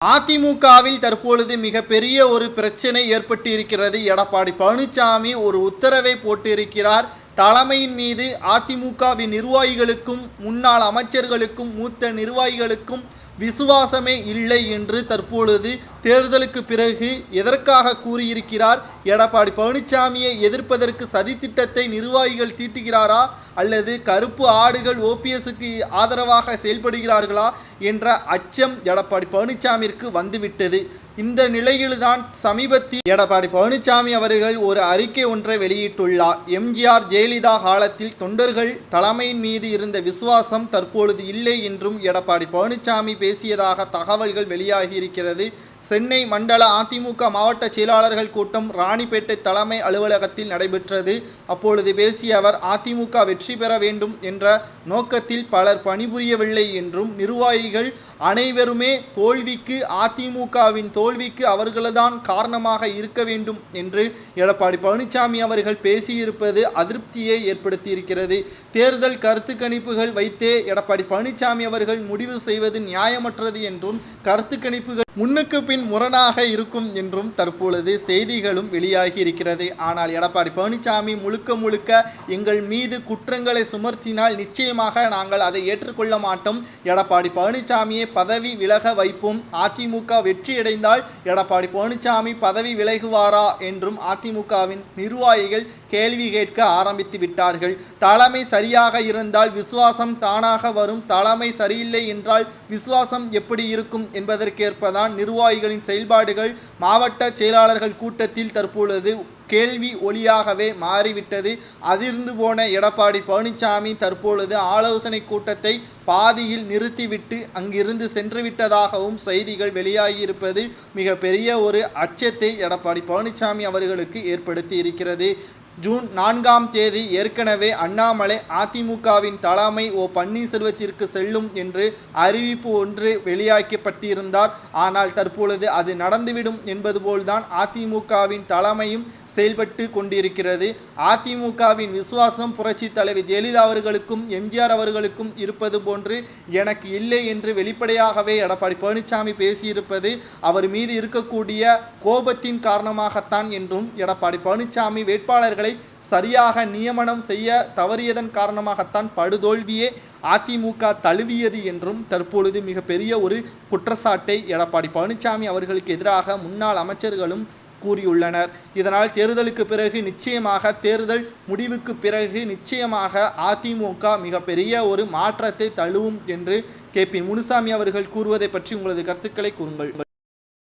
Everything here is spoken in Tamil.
அதிமுகவில் தற்பொழுது மிகப்பெரிய ஒரு பிரச்சனை ஏற்பட்டு இருக்கிறது. எடப்பாடி பழனிசாமி ஒரு உத்தரவை போட்டிருக்கிறார். தலைமையின் மீது அதிமுகவின் நிர்வாகிகளுக்கும் முன்னாள் அமைச்சர்களுக்கும் மூத்த நிர்வாகிகளுக்கும் விசுவாசமே இல்லை என்று தற்பொழுது தேர்தலுக்கு பிறகு எதற்காக கூறியிருக்கிறார்? எடப்பாடி பழனிசாமியை எதிர்ப்பதற்கு சதித்திட்டத்தை நிர்வாகிகள் தீட்டுகிறாரா அல்லது கருப்பு ஆடுகள் ஓபிஎஸ்க்கு ஆதரவாக செயல்படுகிறார்களா என்ற அச்சம் எடப்பாடி பழனிசாமிற்கு வந்துவிட்டது. இந்த நிலையில்தான் சமீபத்தில் எடப்பாடி பழனிசாமி அவர்கள் ஒரு அறிக்கை ஒன்றை வெளியிட்டுள்ளார். எம்ஜிஆர் ஜெயலலிதா காலத்தில் தொண்டர்கள் தலைமையின் மீது இருந்த விசுவாசம் தற்பொழுது இல்லை என்றும் எடப்பாடி பழனிசாமி பேசியதாக தகவல்கள் வெளியாகியிருக்கிறது. சென்னை மண்டல அதிமுக மாவட்ட செயலாளர்கள் கூட்டம் ராணிப்பேட்டை தலைமை அலுவலகத்தில் நடைபெற்றது. அப்பொழுது பேசிய அவர், அதிமுக வெற்றி பெற வேண்டும் என்ற நோக்கத்தில் பலர் பணிபுரியவில்லை என்றும் நிர்வாகிகள் அனைவருமே தோல்விக்கு, அதிமுகவின் தோல்விக்கு அவர்கள்தான் காரணமாக இருக்க வேண்டும் என்று எடப்பாடி பழனிசாமி அவர்கள் பேசியிருப்பது அதிருப்தியை ஏற்படுத்தியிருக்கிறது. தேர்தல் கருத்து கணிப்புகள் வைத்தே எடப்பாடி பழனிசாமி அவர்கள் முடிவு செய்வது நியாயமற்றது என்றும் கருத்து கணிப்புகள் முன்னுக்கு பின் முரணாக இருக்கும் என்றும் தற்பொழுது செய்திகளும் வெளியாகி இருக்கிறது. ஆனால் எடப்பாடி பழனிசாமி முழுக்க எங்கள் மீது குற்றங்களை சுமர்த்தினால் நிச்சயமாக நாங்கள் அதை ஏற்றுக்கொள்ள மாட்டோம். எடப்பாடி பழனிசாமியை பதவி விலக வைப்போம். அதிமுக வெற்றியடைந்தால் எடப்பாடி பழனிசாமி பதவி விலகுவாரா என்றும் அதிமுகவின் நிர்வாகிகள் கேள்வி கேட்க ஆரம்பித்து விட்டார்கள். தலைமை சரியாக இருந்தால் விசுவாசம் தானாக வரும். தலைமை சரியில்லை என்றால் விசுவாசம் எப்படி இருக்கும் என்பதற்கேற்பதான் நிர்வாகிகளின் செயல்பாடுகள் மாவட்ட செயலாளர்கள் கூட்டத்தில் தற்பொழுது கேள்வி ஒளியாகவே மாறிவிட்டது. அதிர்ந்து போன எடப்பாடி பழனிசாமி தற்பொழுது ஆலோசனை கூட்டத்தை பாதியில் நிறுத்திவிட்டு அங்கிருந்து சென்றுவிட்டதாகவும் செய்திகள் வெளியாகியிருப்பது மிகப்பெரிய ஒரு அச்சத்தை எடப்பாடி பழனிசாமி அவர்களுக்கு ஏற்படுத்தி இருக்கிறது. ஜூன் 4ஆம் தேதி ஏற்கனவே அண்ணாமலை அதிமுகவின் தலைமை பன்னீர்செல்வத்திற்கு செல்லும் என்று அறிவிப்பு ஒன்று வெளியாக்கப்பட்டிருந்தார். ஆனால் தற்பொழுது அது நடந்துவிடும் என்பது போல்தான் அதிமுகவின் தலைமையும் செயல்பட்டு கொண்டிருக்கிறது. அதிமுகவின் விசுவாசம் புரட்சி தலைவி ஜெயலலிதா அவர்களுக்கும் எம்ஜிஆர் அவர்களுக்கும் இருப்பது போன்று எனக்கு இல்லை என்று வெளிப்படையாகவே எடப்பாடி பழனிசாமி பேசியிருப்பது அவர் மீது இருக்கக்கூடிய கோபத்தின் காரணமாகத்தான் என்றும் எடப்பாடி பழனிசாமி வேட்பாளர்களை சரியாக நியமனம் செய்ய தவறியதன் காரணமாகத்தான் படுதோல்வியே அதிமுக தழுவியது என்றும் தற்பொழுது மிகப்பெரிய ஒரு குற்றச்சாட்டை எடப்பாடி பழனிசாமி அவர்களுக்கு எதிராக முன்னாள் அமைச்சர்களும் கூறியுள்ளனர். இதனால் தேர்தலுக்கு பிறகு நிச்சயமாக, தேர்தல் முடிவுக்கு பிறகு நிச்சயமாக அதிமுக மிகப்பெரிய ஒரு மாற்றத்தை தழுவும் என்று KP முனுசாமி அவர்கள் கூறுவதை பற்றி உங்களது கருத்துக்களை கூறுங்கள்.